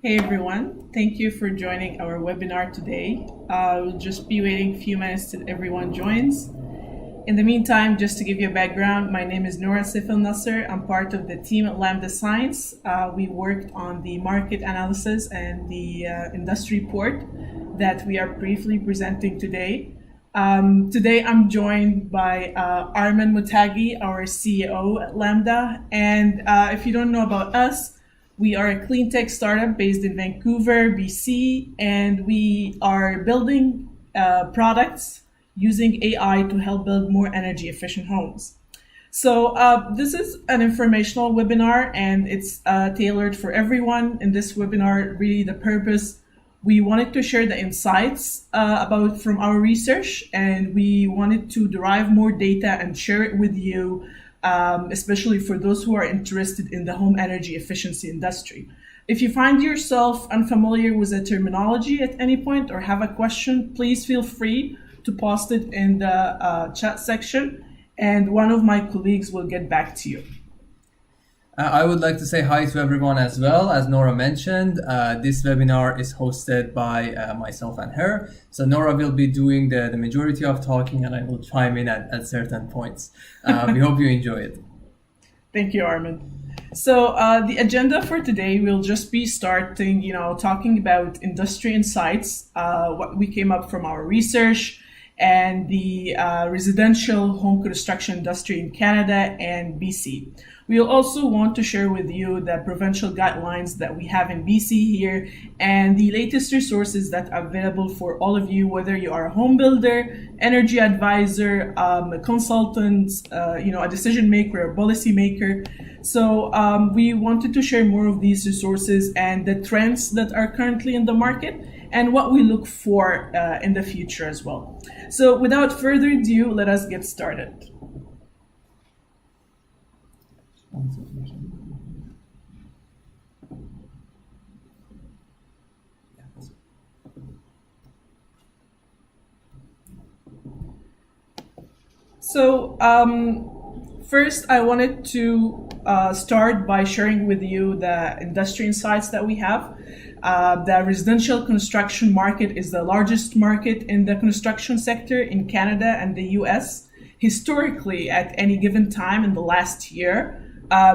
Hey everyone, thank you for joining our webinar today. We'll just be waiting a few minutes till everyone joins. In the meantime, just to give you a background, my name is Noura Sifil Nasser. I'm part of the team at Lambda Science. We worked on the market analysis and the industry report that we are briefly presenting today. Today I'm joined by Arman Mutagi, our CEO at Lambda. And if you don't know about us, we are a clean tech startup based in Vancouver, BC, and we are building products using AI to help build more energy efficient homes. So this is an informational webinar and it's tailored for everyone. In this webinar, really the purpose, we wanted to share the insights from our research, and we wanted to derive more data and share it with you, especially for those who are interested in the home energy efficiency industry. If you find yourself unfamiliar with the terminology at any point or have a question, please feel free to post it in the chat section, and one of my colleagues will get back to you. I would like to say hi to everyone as well. As Nora mentioned, this webinar is hosted by myself and her. So Nora will be doing the majority of talking, and I will chime in at certain points. We hope you enjoy it. Thank you, Armin. So the agenda for today will just be starting, talking about industry insights, what we came up from our research, and the residential home construction industry in Canada and BC. We'll also want to share with you the provincial guidelines that we have in BC here and the latest resources that are available for all of you, whether you are a home builder, energy advisor, a consultant, a decision maker, a policy maker. So we wanted to share more of these resources and the trends that are currently in the market and what we look for in the future as well. So without further ado, let us get started. So first, I wanted to start by sharing with you the industry insights that we have. The residential construction market is the largest market in the construction sector in Canada and the US. Historically, at any given time in the last year,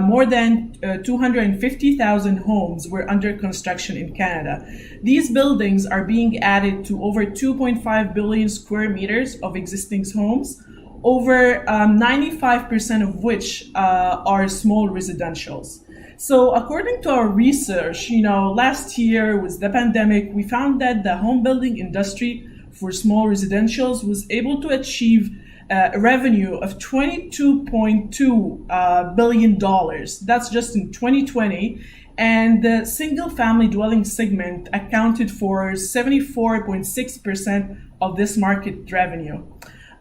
more than 250,000 homes were under construction in Canada. These buildings are being added to over 2.5 billion square meters of existing homes, over 95% of which are small residentials. So according to our research, last year with the pandemic, we found that the home building industry for small residentials was able to achieve a revenue of $22.2 billion. That's just in 2020. And the single family dwelling segment accounted for 74.6% of this market revenue.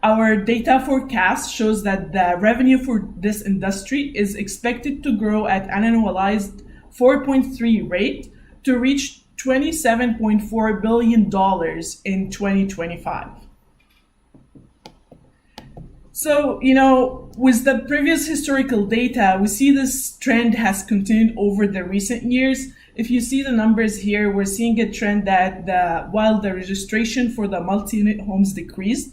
Our data forecast shows that the revenue for this industry is expected to grow at an annualized 4.3 rate to reach $27.4 billion in 2025. So, with the previous historical data, we see this trend has continued over the recent years. If you see the numbers here, we're seeing a trend that while the registration for the multi-unit homes decreased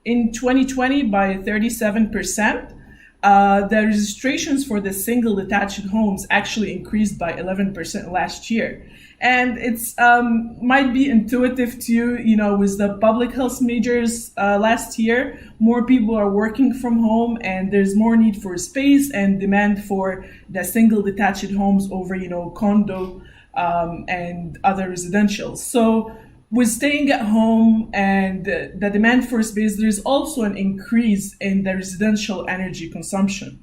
in 2020 by 37%, the registrations for the single detached homes actually increased by 11% last year. And it's might be intuitive to you, with the public health measures last year, more people are working from home and there's more need for space and demand for the single detached homes over, condo and other residentials. So with staying at home and the demand for space, there's also an increase in the residential energy consumption.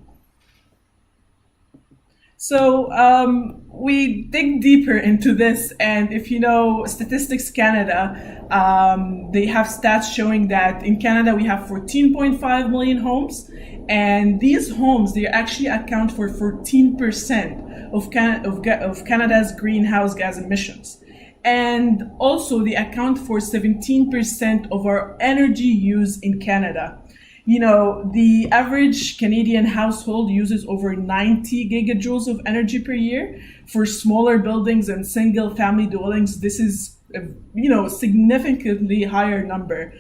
So we dig deeper into this, and if you know Statistics Canada, they have stats showing that in Canada we have 14.5 million homes, and these homes, they actually account for 14% of Canada's greenhouse gas emissions. And also they account for 17% of our energy use in Canada. The average Canadian household uses over 90 gigajoules of energy per year. For smaller buildings and single family dwellings, this is a significantly higher number.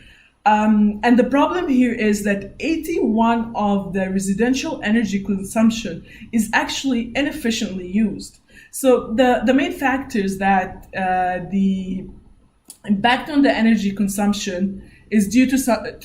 And the problem here is that 81% of the residential energy consumption is actually inefficiently used. So the main factors that the impact on the energy consumption is due to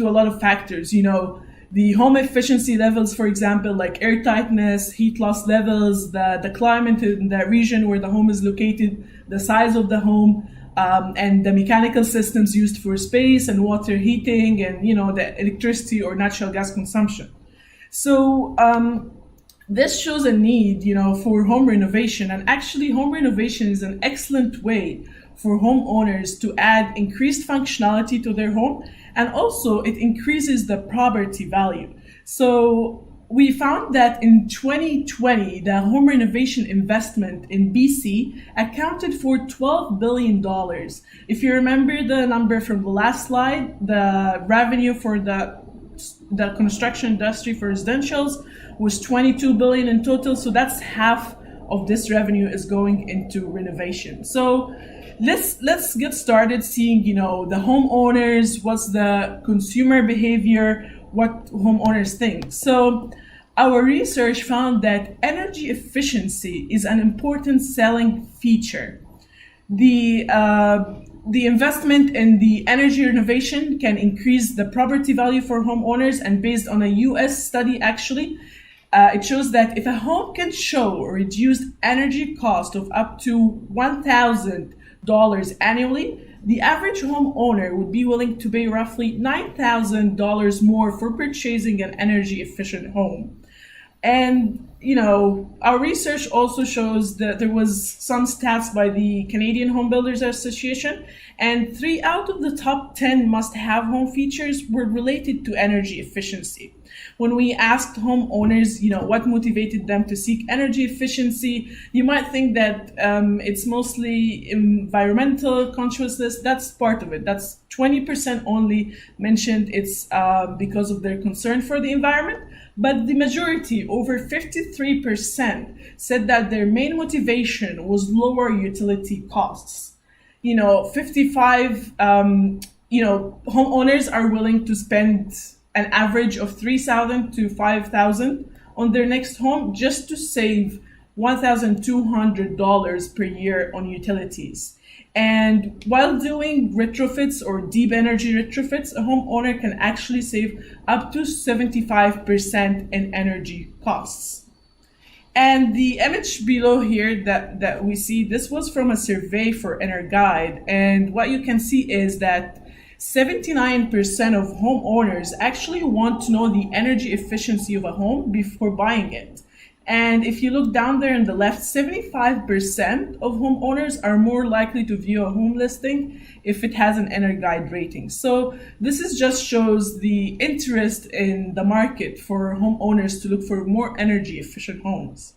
a lot of factors. The home efficiency levels, for example, like air tightness, heat loss levels, the climate in the region where the home is located, the size of the home, and the mechanical systems used for space and water heating, and the electricity or natural gas consumption. So this shows a need, for home renovation, and actually home renovation is an excellent way for homeowners to add increased functionality to their home, and also it increases the property value. So we found that in 2020, the home renovation investment in BC accounted for $12 billion. If you remember the number from the last slide, the revenue for the the construction industry for residentials was 22 billion in total. So that's half of this revenue is going into renovation. So let's get started seeing, the homeowners, what's the consumer behavior, what homeowners think. So our research found that energy efficiency is an important selling feature. The investment in the energy renovation can increase the property value for homeowners, and based on a US study actually, it shows that if a home can show a reduced energy cost of up to $1,000 annually, the average homeowner would be willing to pay roughly $9,000 more for purchasing an energy efficient home. And, our research also shows that there was some stats by the Canadian Home Builders Association, and 3 out of the top 10 must-have home features were related to energy efficiency. When we asked homeowners, what motivated them to seek energy efficiency, you might think that it's mostly environmental consciousness. That's part of it. That's 20% only mentioned it's because of their concern for the environment. But the majority, over 53%, said that their main motivation was lower utility costs. 55, homeowners are willing to spend an average of $3,000 to $5,000 on their next home just to save $1,200 per year on utilities. And while doing retrofits or deep energy retrofits, a homeowner can actually save up to 75% in energy costs. And the image below here that we see, this was from a survey for EnerGuide. And what you can see is that 79% of homeowners actually want to know the energy efficiency of a home before buying it. And if you look down there on the left, 75% of homeowners are more likely to view a home listing if it has an EnerGuide rating. So this just shows the interest in the market for homeowners to look for more energy efficient homes.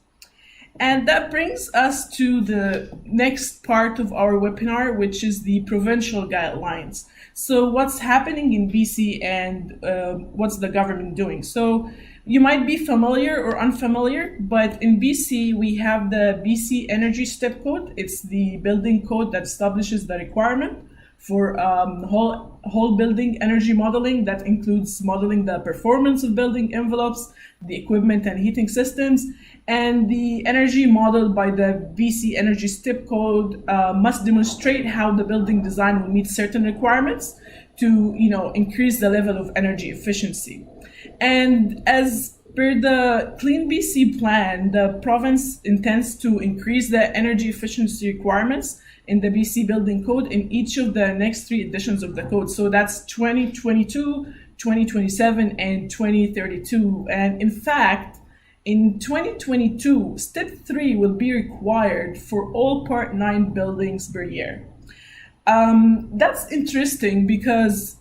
And that brings us to the next part of our webinar, which is the provincial guidelines. So what's happening in BC and what's the government doing? So you might be familiar or unfamiliar, but in BC, we have the BC Energy Step Code. It's the building code that establishes the requirement for whole building energy modeling. That includes modeling the performance of building envelopes, the equipment and heating systems, and the energy modeled by the BC Energy Step Code must demonstrate how the building design will meet certain requirements to increase the level of energy efficiency. And as per the Clean BC plan, the province intends to increase the energy efficiency requirements in the BC Building Code in each of the next 3 editions of the code. So that's 2022, 2027, and 2032. And in fact, in 2022, Step 3 will be required for all Part 9 buildings per year. That's interesting because,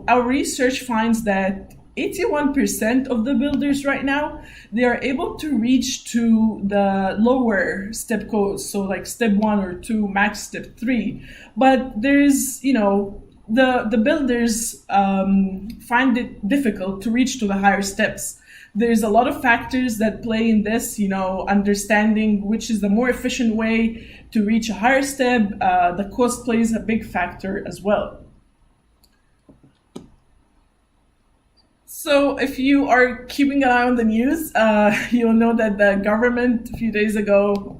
our research finds that 81% of the builders right now, they are able to reach to the lower step codes, so like step 1 or 2, max step 3. But there's, the builders find it difficult to reach to the higher steps. There's a lot of factors that play in this, understanding which is the more efficient way to reach a higher step. The cost plays a big factor as well. So if you are keeping an eye on the news, you'll know that the government a few days ago,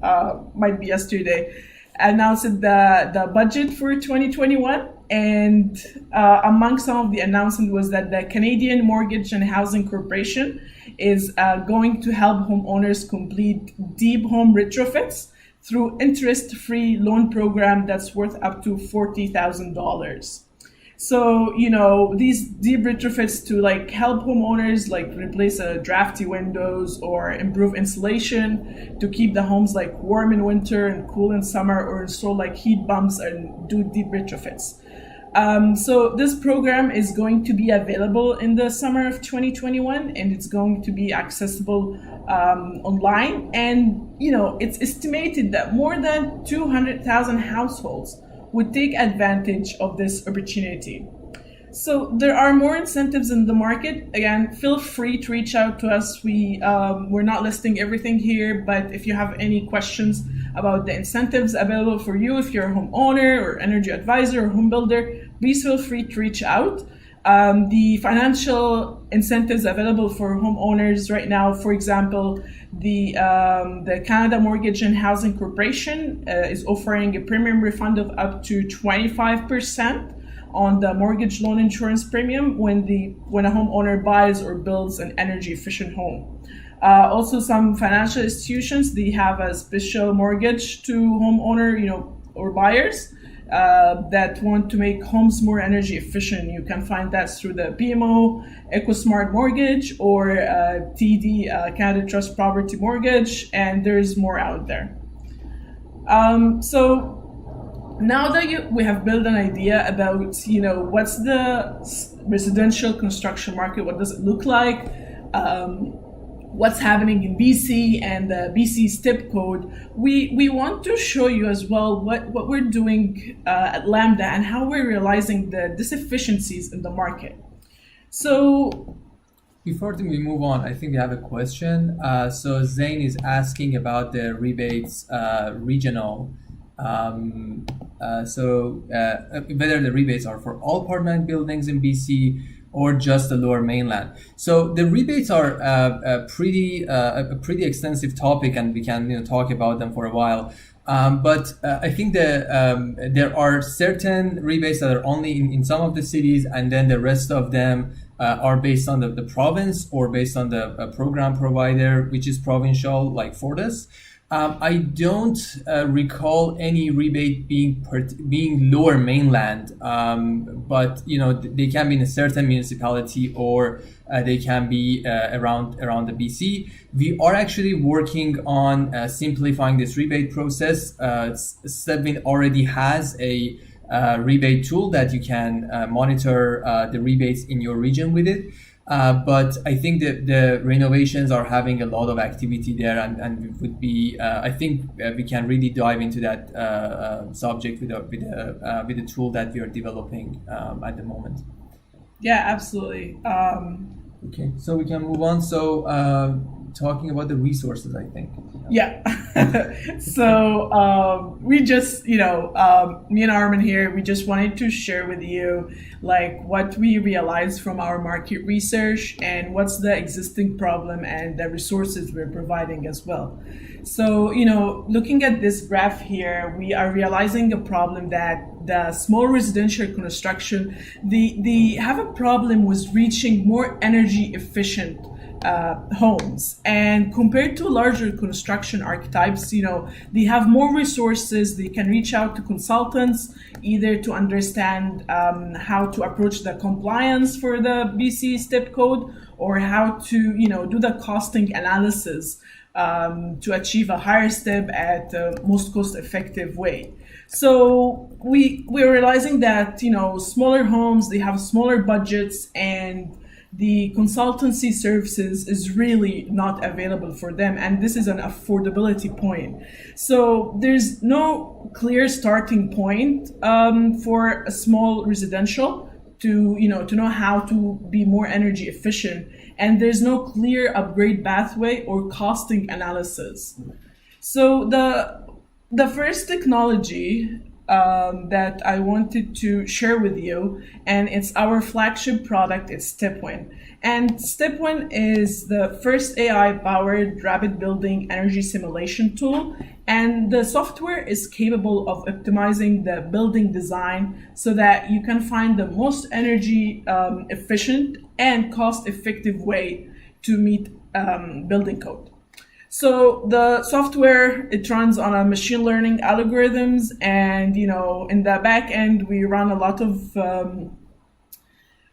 might be yesterday, announced the budget for 2021. And among some of the announcement was that the Canadian Mortgage and Housing Corporation is going to help homeowners complete deep home retrofits through interest-free loan program that's worth up to $40,000. So, these deep retrofits to help homeowners replace drafty windows or improve insulation to keep the homes warm in winter and cool in summer, or install heat pumps and do deep retrofits. So this program is going to be available in the summer of 2021, and it's going to be accessible online. And, it's estimated that more than 200,000 households would take advantage of this opportunity. So there are more incentives in the market. Again, feel free to reach out to us. We're not listing everything here, but if you have any questions about the incentives available for you, if you're a homeowner or energy advisor or home builder, please feel free to reach out. The financial incentives available for homeowners right now, for example, the Canada Mortgage and Housing Corporation is offering a premium refund of up to 25% on the mortgage loan insurance premium when a homeowner buys or builds an energy efficient home. Also, some financial institutions, they have a special mortgage to homeowner, or buyers that want to make homes more energy efficient. You can find that through the BMO EcoSmart Mortgage or TD Canada Trust Property Mortgage, and there's more out there. So now that we have built an idea about what's the residential construction market, what does it look like, what's happening in BC and the BC STEP code, we want to show you as well what we're doing at Lambda and how we're realizing the disefficiencies in the market. So before we move on, I think we have a question. So Zane is asking about the rebates regional. Whether the rebates are for all apartment buildings in BC or just the Lower Mainland. So the rebates are a pretty extensive topic, and we can talk about them for a while. But I think there are certain rebates that are only in some of the cities, and then the rest of them are based on the province or based on the program provider, which is provincial, like Fortis. I don't recall any rebate being Lower Mainland, but they can be in a certain municipality or they can be around the BC. We are actually working on simplifying this rebate process. StepWin already has a rebate tool that you can monitor the rebates in your region with it. But I think that the renovations are having a lot of activity there, and it would be. I think we can really dive into that subject with the tool that we are developing at the moment. Yeah, absolutely. Okay, so we can move on. So talking about the resources, I think. Yeah. So we just, me and Armin here, we just wanted to share with you like what we realized from our market research and what's the existing problem and the resources we're providing as well. So, looking at this graph here, we are realizing a problem that the small residential construction, they have a problem with reaching more energy efficient homes, and compared to larger construction archetypes, they have more resources. They can reach out to consultants either to understand how to approach the compliance for the BC STEP code, or how to do the costing analysis to achieve a higher step at the most cost-effective way. So we're realizing that smaller homes, they have smaller budgets, and the consultancy services is really not available for them, and this is an affordability point. So there's no clear starting point for a small residential to know how to be more energy efficient, and there's no clear upgrade pathway or costing analysis. So the first technology that I wanted to share with you, and it's our flagship product, it's StepWin. And StepWin is the first AI-powered rapid building energy simulation tool, and the software is capable of optimizing the building design so that you can find the most energy efficient and cost-effective way to meet building code. So the software, it runs on a machine learning algorithms, and in the back end we run a lot of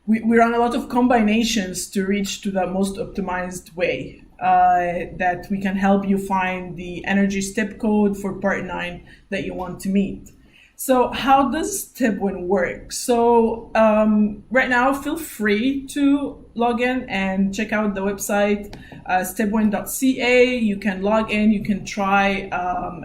we run a lot of combinations to reach to the most optimized way that we can help you find the energy step code for part 9 that you want to meet. So how does StepWin work? So right now, feel free to log in and check out the website, stepwin.ca. You can log in, you can try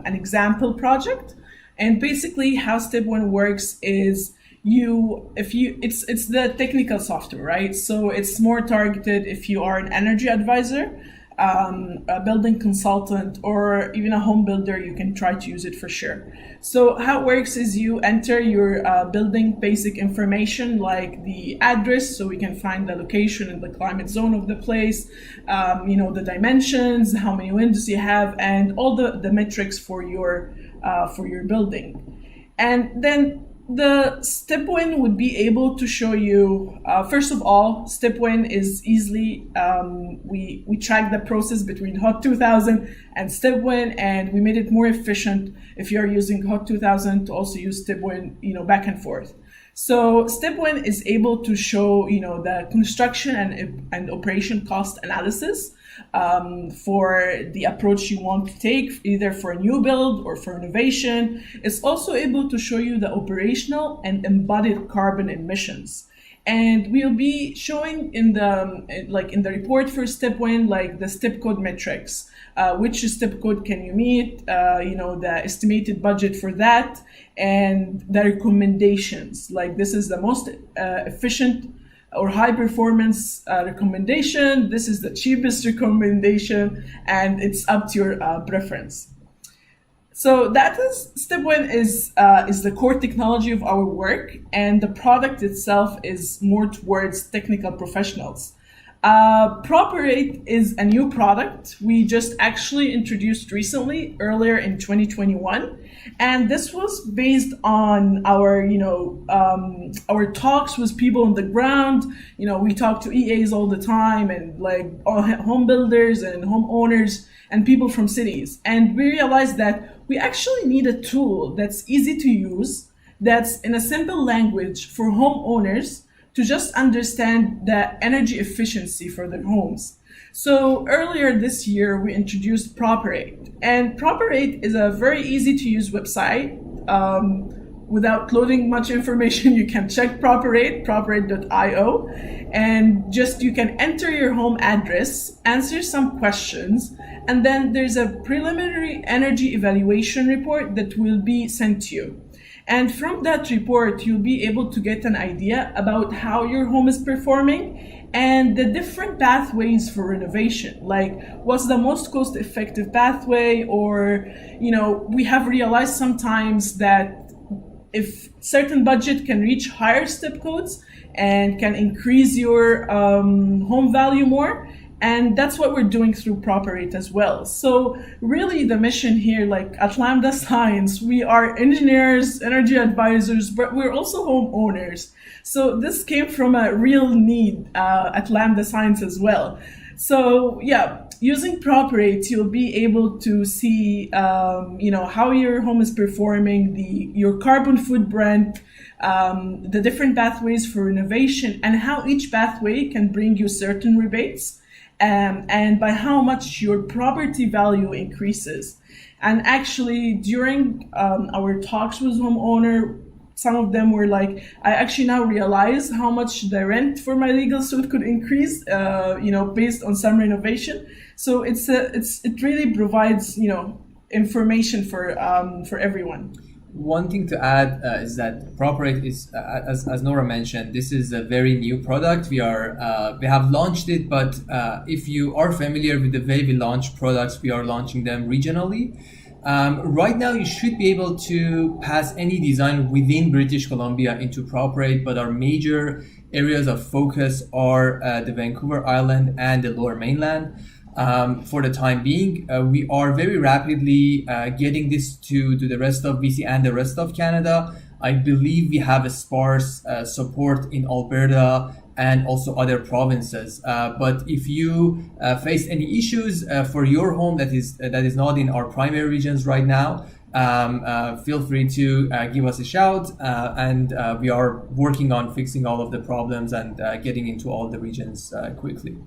an example project. And basically how StepWin works is it's the technical software, right? So it's more targeted if you are an energy advisor, a building consultant, or even a home builder. You can try to use it for sure. So how it works is you enter your building basic information, like the address, so we can find the location and the climate zone of the place, the dimensions, how many windows you have, and all the metrics for your building. And then the StepWin would be able to show you, first of all, StepWin is easily, we track the process between HOT 2000 and StepWin, and we made it more efficient if you're using HOT 2000 to also use StepWin, back and forth. So StepWin is able to show, the construction and operation cost analysis for the approach you want to take, either for a new build or for innovation. It's also able to show you the operational and embodied carbon emissions. And we'll be showing in the report for StepWin, like the step code metrics. Which step code can you meet? The estimated budget for that, and the recommendations. Like, this is the most efficient or high performance recommendation. This is the cheapest recommendation, and it's up to your preference. So that is StepWin is the core technology of our work, and the product itself is more towards technical professionals. Properate is a new product we just actually introduced recently, earlier in 2021, and this was based on our talks with people on the ground. We talk to EAs all the time, and like home builders and homeowners and people from cities, and we realized that we actually need a tool that's easy to use, that's in a simple language for homeowners to just understand the energy efficiency for their homes. So earlier this year, we introduced Properate. And Properate is a very easy to use website. Without loading much information, you can check properate.io, and just you can enter your home address, answer some questions, and then there's a preliminary energy evaluation report that will be sent to you. And from that report, you'll be able to get an idea about how your home is performing and the different pathways for renovation. Like, what's the most cost-effective pathway? Or, we have realized sometimes that if certain budget can reach higher step codes and can increase your home value more. And that's what we're doing through Properate as well. So really the mission here, like at Lambda Science, we are engineers, energy advisors, but we're also homeowners. So this came from a real need at Lambda Science as well. So yeah, using Properate, you'll be able to see, how your home is performing, your carbon footprint, the different pathways for renovation, and how each pathway can bring you certain rebates. And by how much your property value increases. And actually, during our talks with homeowner, some of them were like, I actually now realize how much the rent for my legal suit could increase, based on some renovation. So it really provides, information for everyone. One thing to add is that Properate is, as Nora mentioned, this is a very new product. We have launched it, but if you are familiar with the way we launch products, we are launching them regionally. Right now, you should be able to pass any design within British Columbia into Properate, but our major areas of focus are the Vancouver Island and the Lower Mainland. For the time being, we are very rapidly getting this to the rest of BC and the rest of Canada. I believe we have a sparse support in Alberta and also other provinces. But if you face any issues for your home that is not in our primary regions right now, feel free to give us a shout, and we are working on fixing all of the problems and getting into all the regions quickly.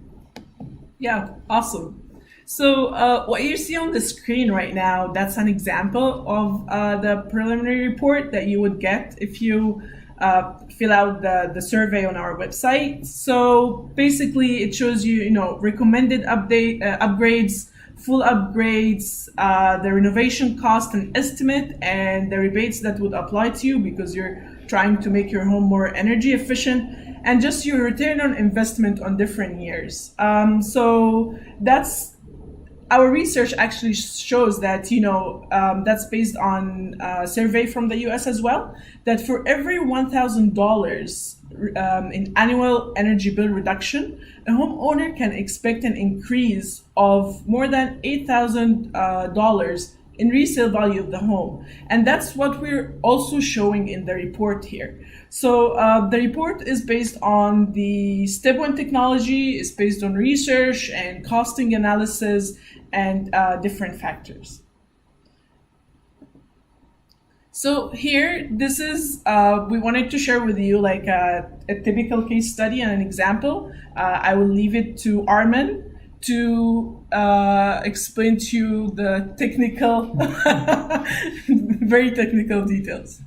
Yeah, awesome. So what you see on the screen right now, that's an example of the preliminary report that you would get if you fill out the survey on our website. So basically it shows you, recommended upgrades, full upgrades, the renovation cost and estimate, and the rebates that would apply to you because your trying to make your home more energy efficient, and just your return on investment on different years. So that's our research actually shows that, that's based on a survey from the US as well, that for every $1,000 in annual energy bill reduction, a homeowner can expect an increase of more than $8,000 in resale value of the home. And that's what we're also showing in the report here. So the report is based on the StepWin technology, it's based on research and costing analysis and different factors. So here, this is, we wanted to share with you like a typical case study and an example. I will leave it to Armin to explain to you the technical, very technical details.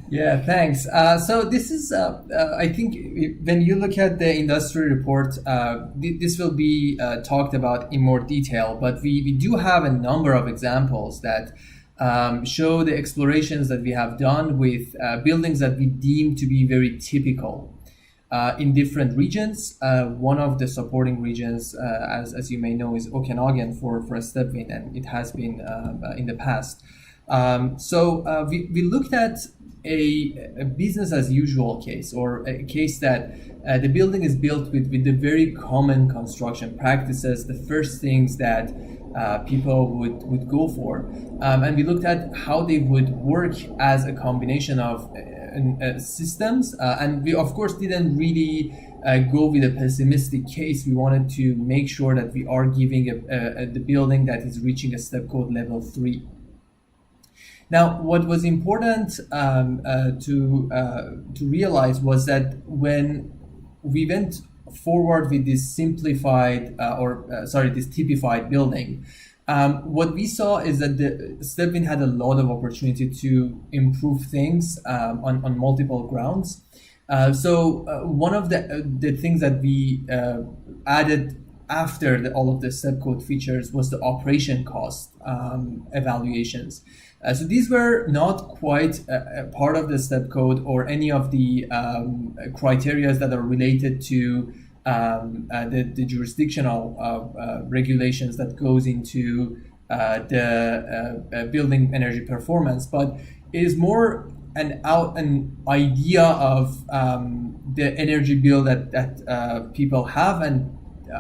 Yeah, thanks. So this is, I think, when you look at the industry report, this will be talked about in more detail, but we do have a number of examples that show the explorations that we have done with buildings that we deem to be very typical in different regions. One of the supporting regions, as you may know, is Okanagan for StepWin, and it has been in the past. So we looked at a business as usual case, or a case that the building is built with the very common construction practices, the first things that people would go for. And we looked at how they would work as a combination of systems. And we, of course, didn't really go with a pessimistic case. We wanted to make sure that we are giving the building that is reaching a step code level 3. Now, what was important to realize was that when we went forward with this simplified, this typified building, what we saw is that the StepWin had a lot of opportunity to improve things on multiple grounds. So one of the things that we added after all of the step code features was the operation cost evaluations. So these were not quite a part of the step code or any of the criteria that are related to the jurisdictional regulations that goes into the building energy performance, but it is more an idea of the energy bill that people have, and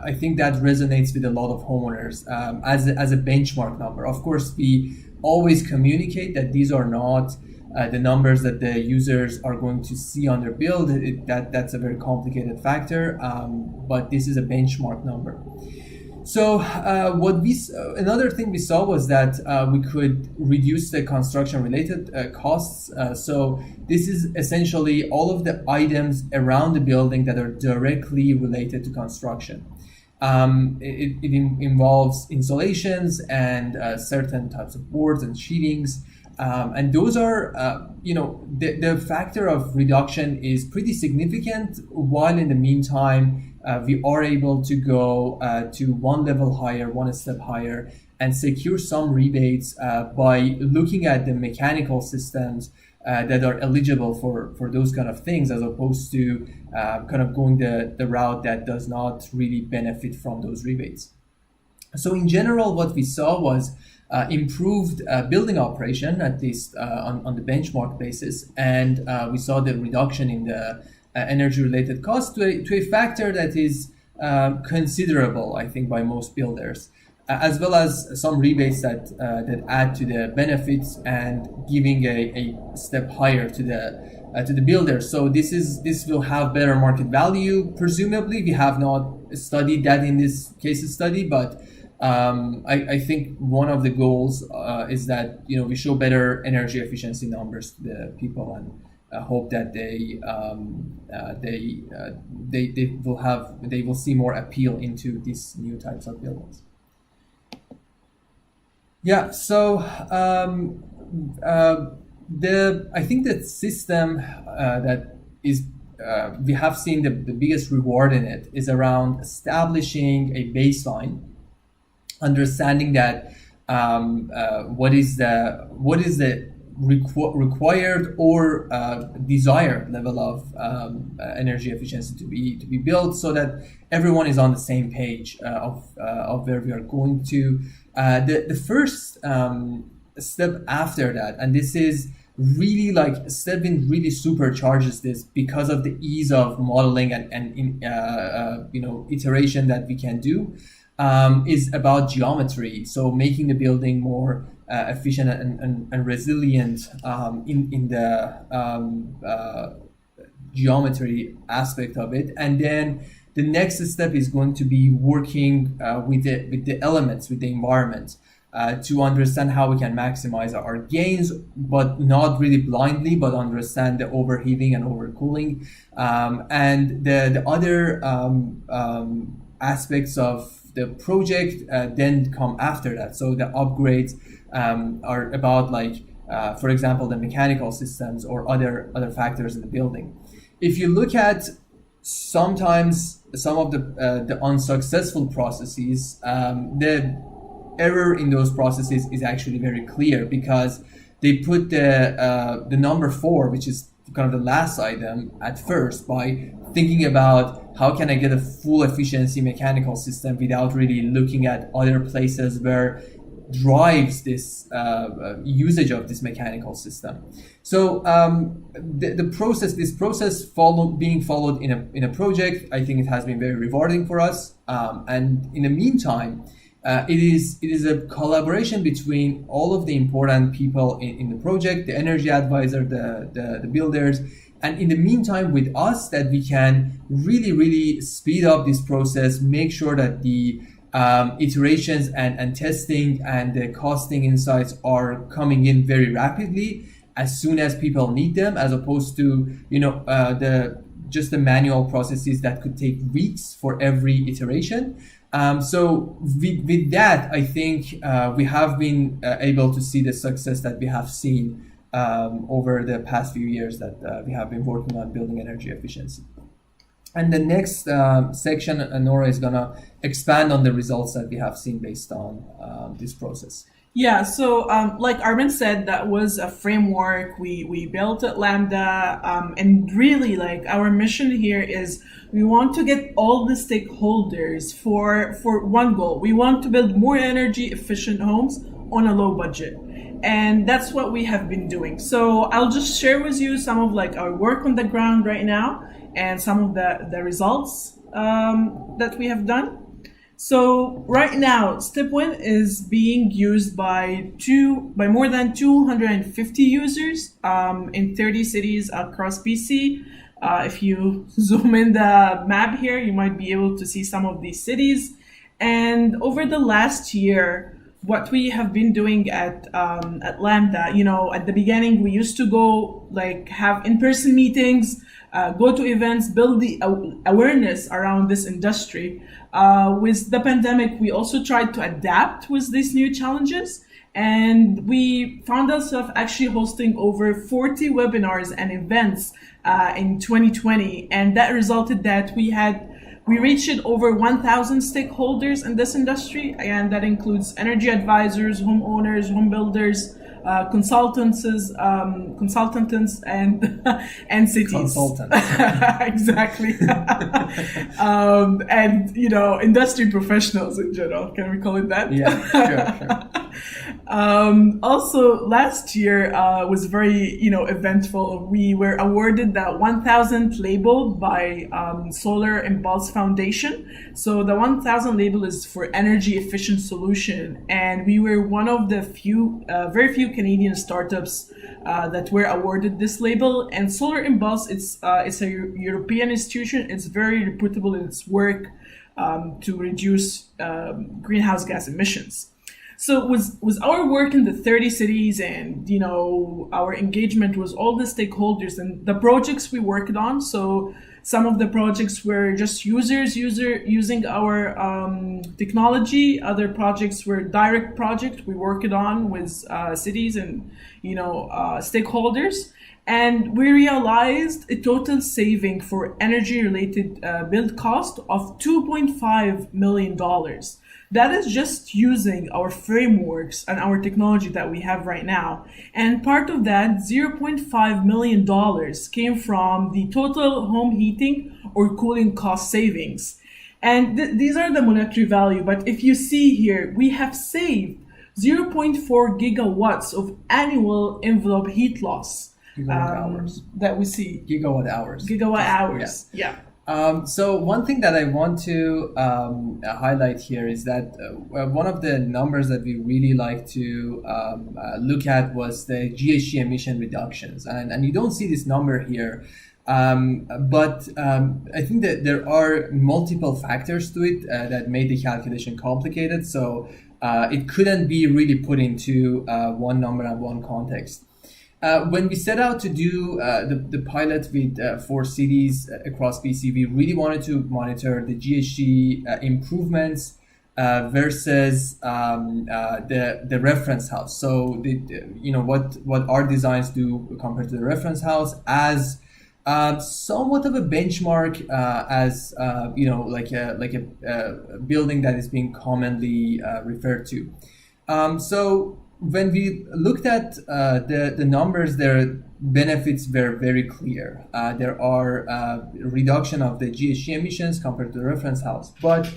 I think that resonates with a lot of homeowners as a benchmark number. Of course, we always communicate that these are not the numbers that the users are going to see on their bill. That's a very complicated factor, but this is a benchmark number. So another thing we saw was that we could reduce the construction related costs. So this is essentially all of the items around the building that are directly related to construction. It involves insulations and certain types of boards and sheetings. And those are, the factor of reduction is pretty significant, while in the meantime, we are able to go to one level higher, one step higher, and secure some rebates by looking at the mechanical systems that are eligible for those kind of things, as opposed to kind of going the route that does not really benefit from those rebates. So in general, what we saw was improved building operation, at least on the benchmark basis, and we saw the reduction in the energy-related cost to a factor that is considerable, I think, by most builders, as well as some rebates that add to the benefits and giving a step higher to the builder. So this will have better market value. Presumably, we have not studied that in this case study, but I think one of the goals is that we show better energy efficiency numbers to the people, and hope that they will see more appeal into these new types of buildings. Yeah, so I think the system that is we have seen the biggest reward in it is around establishing a baseline, understanding that what is the required or desired level of energy efficiency to be built, so that everyone is on the same page of where we are going to. The first step after that, and this is really like StepWin really supercharges this because of the ease of modeling and iteration that we can do, is about geometry. So making the building more efficient and resilient in the geometry aspect of it. And then the next step is going to be working with the elements, with the environment, to understand how we can maximize our gains, but not really blindly, but understand the overheating and overcooling. And the other aspects of the project then come after that. So the upgrades are about, like, for example, the mechanical systems or other factors in the building. If you look at sometimes some of the unsuccessful processes, the error in those processes is actually very clear, because they put the number 4, which is kind of the last item, at first, by thinking about how can I get a full efficiency mechanical system without really looking at other places where drives this usage of this mechanical system. So this process being followed in a project, I think it has been very rewarding for us. And in the meantime, it is a collaboration between all of the important people in the project, the energy advisor, the builders, and in the meantime with us, that we can really speed up this process, make sure that the iterations and testing and the costing insights are coming in very rapidly as soon as people need them, as opposed to the manual processes that could take weeks for every iteration. So with that, I think we have been able to see the success that we have seen over the past few years that we have been working on building energy efficiency. And the next section, Nora is going to expand on the results that we have seen based on this process. Yeah, so like Armin said, that was a framework we built at Lambda, and really, like, our mission here is we want to get all the stakeholders for one goal. We want to build more energy efficient homes on a low budget. And that's what we have been doing. So I'll just share with you some of, like, our work on the ground right now and some of the results that we have done. So right now, StepWin is being used by more than 250 users in 30 cities across BC. If you zoom in the map here, you might be able to see some of these cities. And over the last year, what we have been doing at Lambda, at the beginning, we used to go, like, have in-person meetings, go to events, build the awareness around this industry. With the pandemic, we also tried to adapt with these new challenges, and we found ourselves actually hosting over 40 webinars and events in 2020, and that resulted that we reached over 1,000 stakeholders in this industry, and that includes energy advisors, homeowners, home builders, consultants, and cities. Consultants. Exactly. And industry professionals in general. Can we call it that? Yeah, sure. Also, last year was very eventful. We were awarded the 1000th label by Solar Impulse Foundation. So the 1000 label is for energy efficient solution, and we were one of the very few Canadian startups that were awarded this label. And Solar Impulse, it's a European institution. It's very reputable in its work to reduce greenhouse gas emissions. So with our work in the 30 cities and our engagement with all the stakeholders and the projects we worked on. So some of the projects were just users using our technology. Other projects were direct projects we worked on with cities and stakeholders. And we realized a total saving for energy related build cost of $2.5 million. That is just using our frameworks and our technology that we have right now. And part of that $0.5 million came from the total home heating or cooling cost savings. And these are the monetary value. But if you see here, we have saved zero point 0.4 gigawatts of annual envelope heat loss Gigawatt hours. that we see. Gigawatt hours. Gigawatt hours, yeah. So one thing that I want to highlight here is that one of the numbers that we really like to look at was the GHG emission reductions. And you don't see this number here, but I think that there are multiple factors to it that made the calculation complicated. So it couldn't be really put into one number and one context. When we set out to do the pilot with 4 cities across BC, we really wanted to monitor the GHG improvements versus the reference house. So what our designs do compared to the reference house as somewhat of a benchmark, as like a building that is being commonly referred to. So when we looked at the numbers, their benefits were very clear. There are reduction of the GHG emissions compared to the reference house. But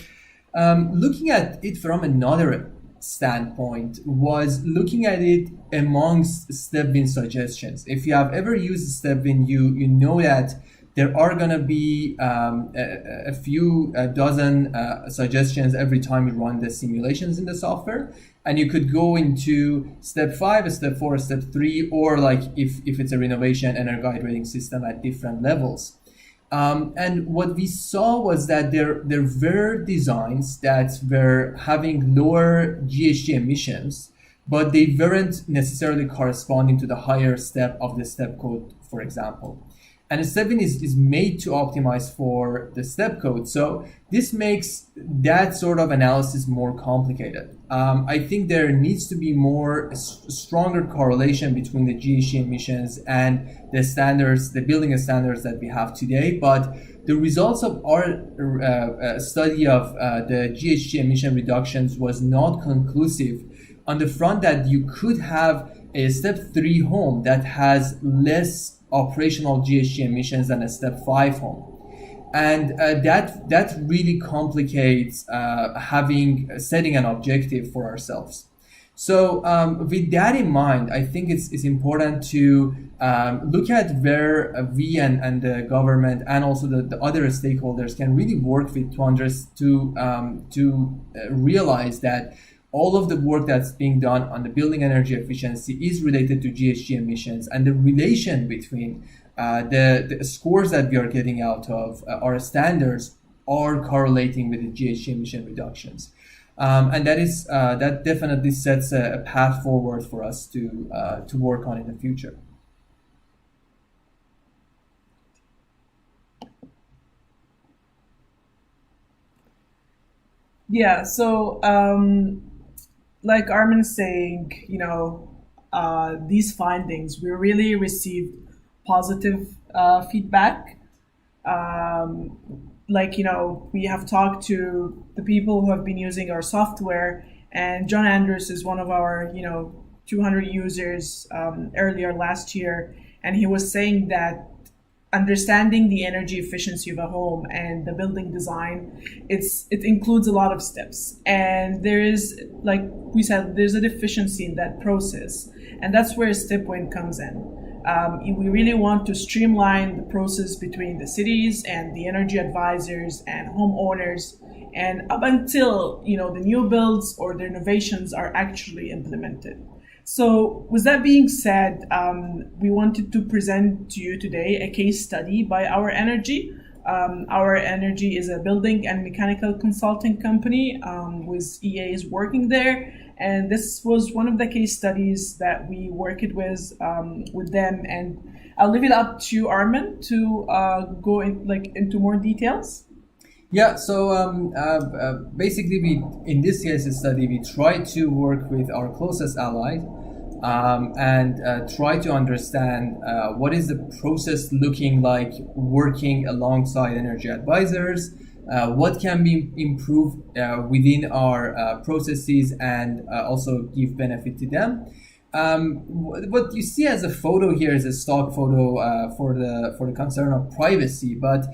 looking at it from another standpoint was looking at it amongst StepWin suggestions. If you have ever used StepWin, you know that there are going to be a few dozen suggestions every time you run the simulations in the software. And you could go into step 5, step 4, step 3, or like if it's a renovation energy guide rating system at different levels. And what we saw was that there were designs that were having lower GHG emissions, but they weren't necessarily corresponding to the higher step of the step code, for example. And StepWin is made to optimize for the step code. So this makes that sort of analysis more complicated. I think there needs to be stronger correlation between the GHG emissions and the standards, the building standards that we have today. But the results of our study of the GHG emission reductions was not conclusive on the front that you could have a step 3 home that has less operational GHG emissions than a step 5 home. And that really complicates setting an objective for ourselves. So with that in mind, I think it's important to look at where we and the government and also the other stakeholders can really work with to realize that all of the work that's being done on the building energy efficiency is related to GHG emissions, and the relation between the scores that we are getting out of our standards are correlating with the GHG emission reductions. And that definitely sets a path forward for us to work on in the future. Yeah, so like Armin is saying, these findings, we really received positive feedback. We have talked to the people who have been using our software, and John Anders is one of our, 200 users earlier last year, and he was saying that understanding the energy efficiency of a home and the building design, it includes a lot of steps, and there is, like we said, there's a deficiency in that process, and that's where StepWin comes in. We really want to streamline the process between the cities and the energy advisors and homeowners, and up until the new builds or the renovations are actually implemented. So with that being said, we wanted to present to you today a case study by Our Energy. Our Energy is a building and mechanical consulting company with EAs working there. And this was one of the case studies that we worked with them. And I'll leave it up to Armin to go into more details. Yeah, so basically in this case study, we tried to work with our closest ally, and try to understand what is the process looking like working alongside energy advisors, what can be improved within our processes, and also give benefit to them. What you see as a photo here is a stock photo for the concern of privacy, but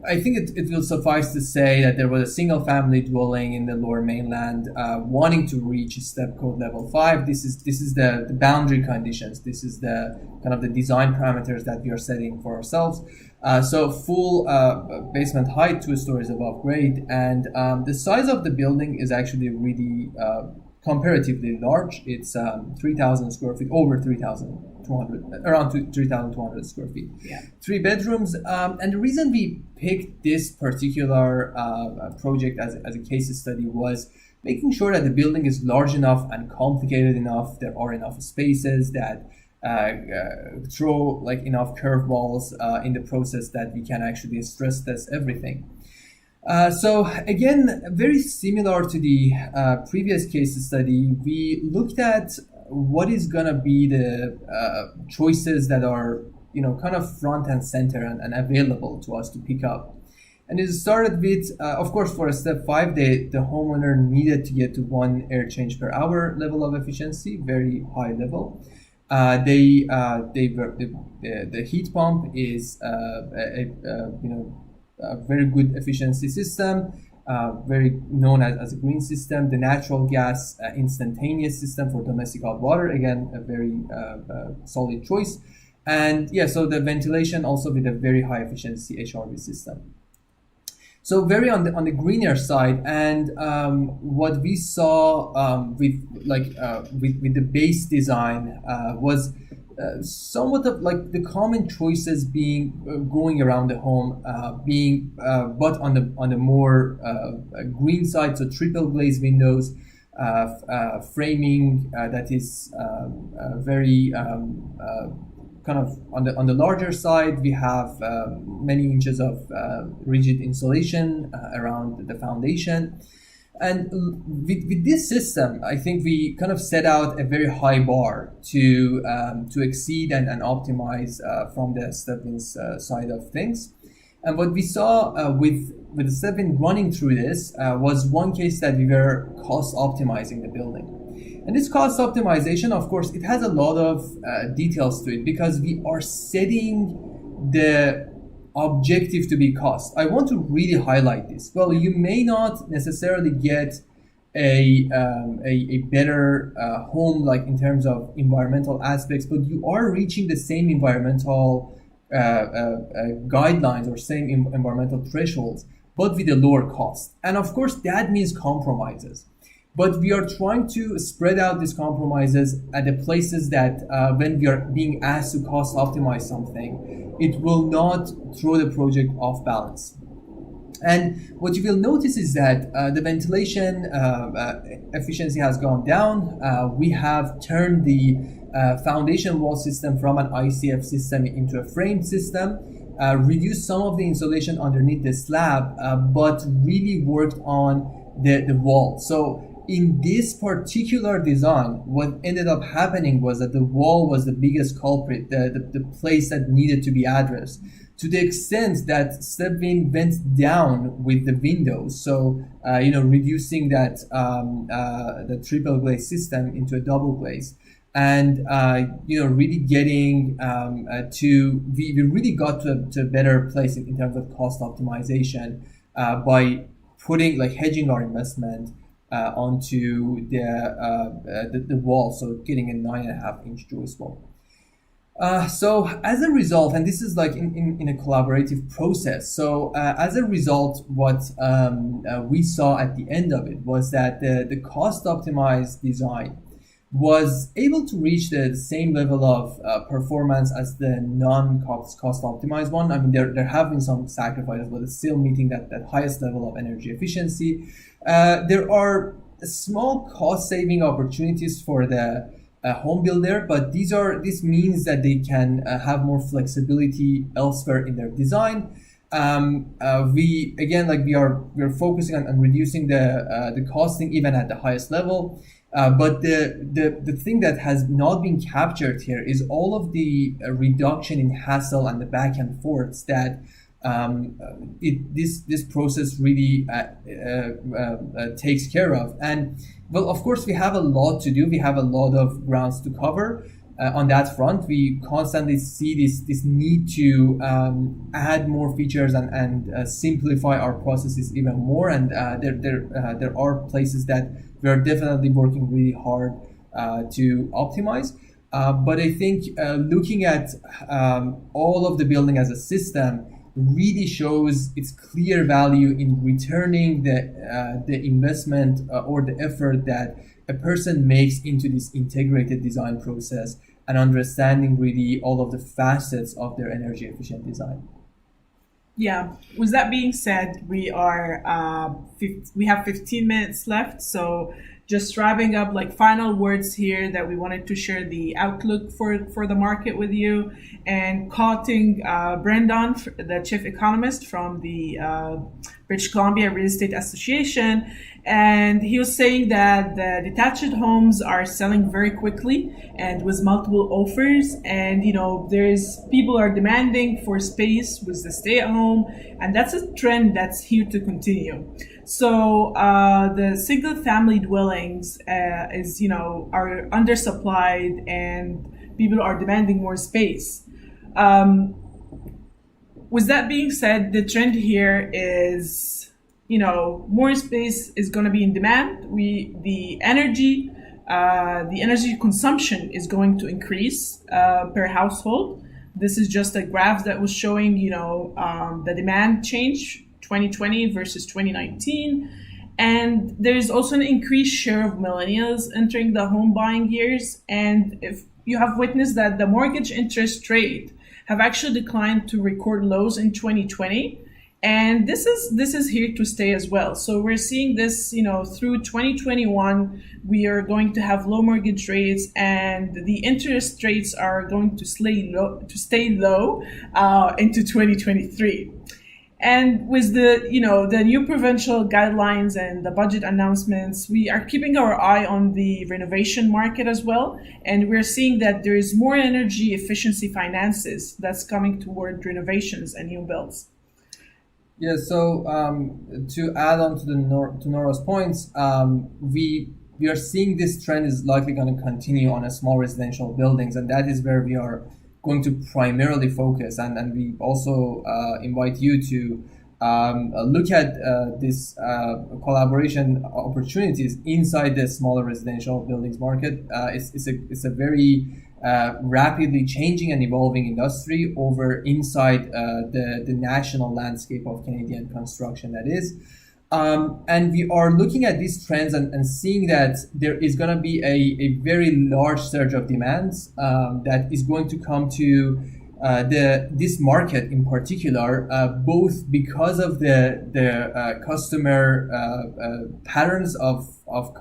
I think it will suffice to say that there was a single family dwelling in the lower mainland wanting to reach step code level 5. This is the boundary conditions. This is the kind of the design parameters that we are setting for ourselves. So full basement height, 2 stories above grade, and the size of the building is actually really comparatively large. It's 3,000 square feet, over 3,200, around 3,200 square feet. Yeah. 3 bedrooms. And the reason we picked this particular project as a case study was making sure that the building is large enough and complicated enough. There are enough spaces that throw like enough curveballs in the process that we can actually stress test everything. So again, very similar to the previous case study, we looked at what is gonna be the choices that are kind of front and center and available to us to pick up. And it started with, of course, for a step 5, the homeowner needed to get to 1 air change per hour level of efficiency, very high level. The heat pump is a very good efficiency system, very known as a green system. The natural gas instantaneous system for domestic hot water, again, a very solid choice. And yeah, so the ventilation also with a very high efficiency HRV system. So very on the greener side, and what we saw with the base design was somewhat of like the common choices being going around the home, but on the more green side, so triple glazed windows, framing that is very kind of on the larger side. We have many inches of rigid insulation around the foundation. And with this system, I think we kind of set out a very high bar to exceed and optimize from the StepWin's side of things. And what we saw with the StepWin running through this was one case that we were cost optimizing the building. And this cost optimization, of course, it has a lot of details to it because we are setting the objective to be cost. I want to really highlight this. Well, you may not necessarily get a better home, like in terms of environmental aspects, but you are reaching the same environmental guidelines or same environmental thresholds, but with a lower cost. And of course, that means compromises. But we are trying to spread out these compromises at the places that when we are being asked to cost optimize something, it will not throw the project off balance. And what you will notice is that the ventilation efficiency has gone down. We have turned the foundation wall system from an ICF system into a framed system, reduced some of the insulation underneath the slab, but really worked on the wall. So in this particular design, what ended up happening was that the wall was the biggest culprit, the place that needed to be addressed, to the extent that StepWin went down with the windows. So, reducing that the triple glaze system into a double glaze. And, really getting we really got to a better place in terms of cost optimization by putting, like, hedging our investment onto the wall, so getting a 9.5-inch joist wall. So as a result, and this is like in a collaborative process, so as a result, what we saw at the end of it was that the cost optimized design was able to reach the same level of performance as the non-cost optimized one. I mean, there have been some sacrifices, but it's still meeting that highest level of energy efficiency. There are small cost saving opportunities for the home builder, but this means that they can have more flexibility elsewhere in their design. We are focusing on reducing the costing even at the highest level. But the thing that has not been captured here is all of the reduction in hassle and the back and forths that this process really takes care of. And well, of course, we have a lot to do. We have a lot of grounds to cover. On that front, we constantly see this need to add more features and simplify our processes even more. And there are places that we are definitely working really hard to optimize. But I think looking at all of the building as a system really shows its clear value in returning the investment or the effort that a person makes into this integrated design process and understanding really all of the facets of their energy efficient design. Yeah. With that being said, we have 15 minutes left. So just wrapping up, like final words here that we wanted to share the outlook for the market with you, and quoting Brendan, the chief economist from the British Columbia Real Estate Association. And he was saying that the detached homes are selling very quickly and with multiple offers. And, people are demanding for space with the stay at home. And that's a trend that's here to continue. So the single family dwellings are undersupplied and people are demanding more space. With that being said, the trend here is more space is going to be in demand. The energy consumption is going to increase per household. This is just a graph that was showing, the demand change 2020 versus 2019. And there is also an increased share of millennials entering the home buying years. And if you have witnessed that the mortgage interest rate have actually declined to record lows in 2020. And this is here to stay as well. So we're seeing this, through 2021, we are going to have low mortgage rates, and the interest rates are going to stay low into 2023. And with the new provincial guidelines and the budget announcements, we are keeping our eye on the renovation market as well. And we're seeing that there is more energy efficiency finances that's coming toward renovations and new builds. Yeah, so to add on to Nora's points, we are seeing this trend is likely going to continue on a small residential buildings, and that is where we are going to primarily focus. And we also invite you to look at this collaboration opportunities inside the smaller residential buildings market. It's a very rapidly changing and evolving industry over inside the national landscape of Canadian construction, that is. And we are looking at these trends and seeing that there is going to be a very large surge of demands that is going to come to this market in particular, both because of the customer patterns of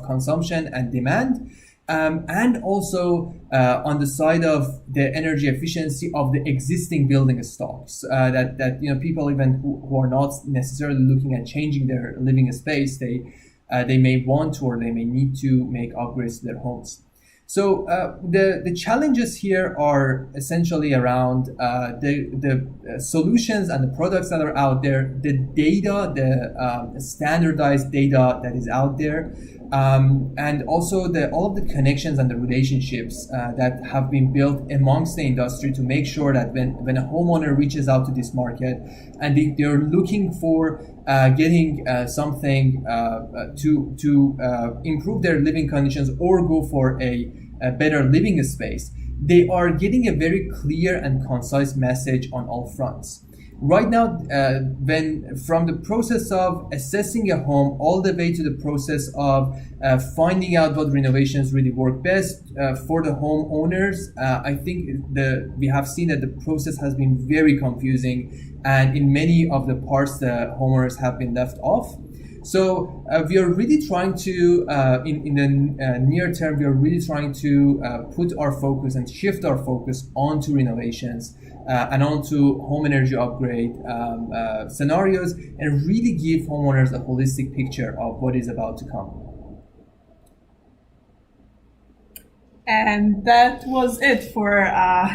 consumption and demand, and also on the side of the energy efficiency of the existing building stocks, that people even who are not necessarily looking at changing their living space, they may want to or they may need to make upgrades to their homes. So the challenges here are essentially around the solutions and the products that are out there, the data, the standardized data that is out there, and also all of the connections and the relationships that have been built amongst the industry to make sure that when a homeowner reaches out to this market and they're looking for getting something to improve their living conditions or go for a better living space, they are getting a very clear and concise message on all fronts. Right now, when from the process of assessing a home all the way to the process of finding out what renovations really work best for the homeowners, I think we have seen that the process has been very confusing, and in many of the parts the homeowners have been left off. So we are really trying to, in the near term, we are really trying to put our focus and shift our focus onto renovations and onto home energy upgrade scenarios, and really give homeowners a holistic picture of what is about to come. And that was it for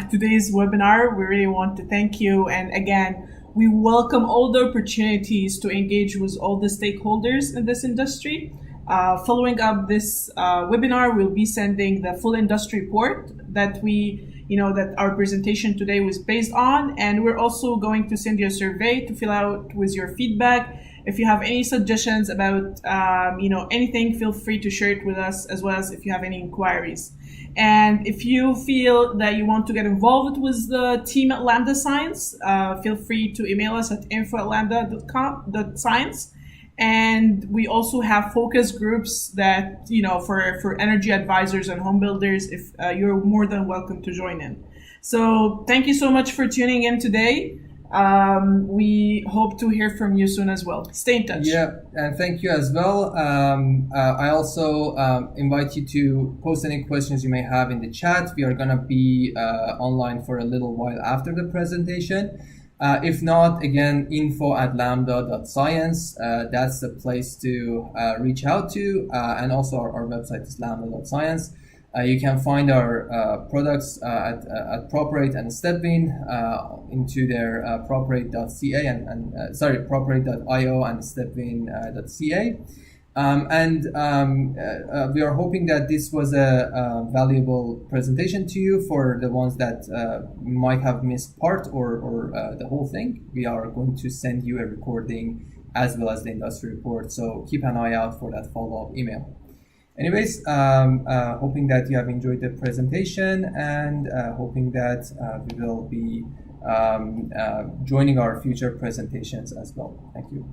today's webinar. We really want to thank you. And again, we welcome all the opportunities to engage with all the stakeholders in this industry. Following up this webinar, we'll be sending the full industry report that that our presentation today was based on. And we're also going to send you a survey to fill out with your feedback. If you have any suggestions about anything, feel free to share it with us, as well as if you have any inquiries. And if you feel that you want to get involved with the team at Lambda Science, feel free to email us at info@lambda.science. And we also have focus groups that, for energy advisors and home builders, if you're more than welcome to join in. So thank you so much for tuning in today. We hope to hear from you soon as well. Stay in touch. Yeah, and thank you as well. I also invite you to post any questions you may have in the chat. We are going to be online for a little while after the presentation. If not, again, info@lambda.science. That's the place to reach out to. And also our website is lambda.science. You can find our products at PropRate and StepWin into their proprate.ca proprate.io and stepwin.ca. We are hoping that this was a valuable presentation to you. For the ones that might have missed part or the whole thing, we are going to send you a recording as well as the industry report. So keep an eye out for that follow-up email. Anyways, hoping that you have enjoyed the presentation, and hoping that we will be joining our future presentations as well. Thank you.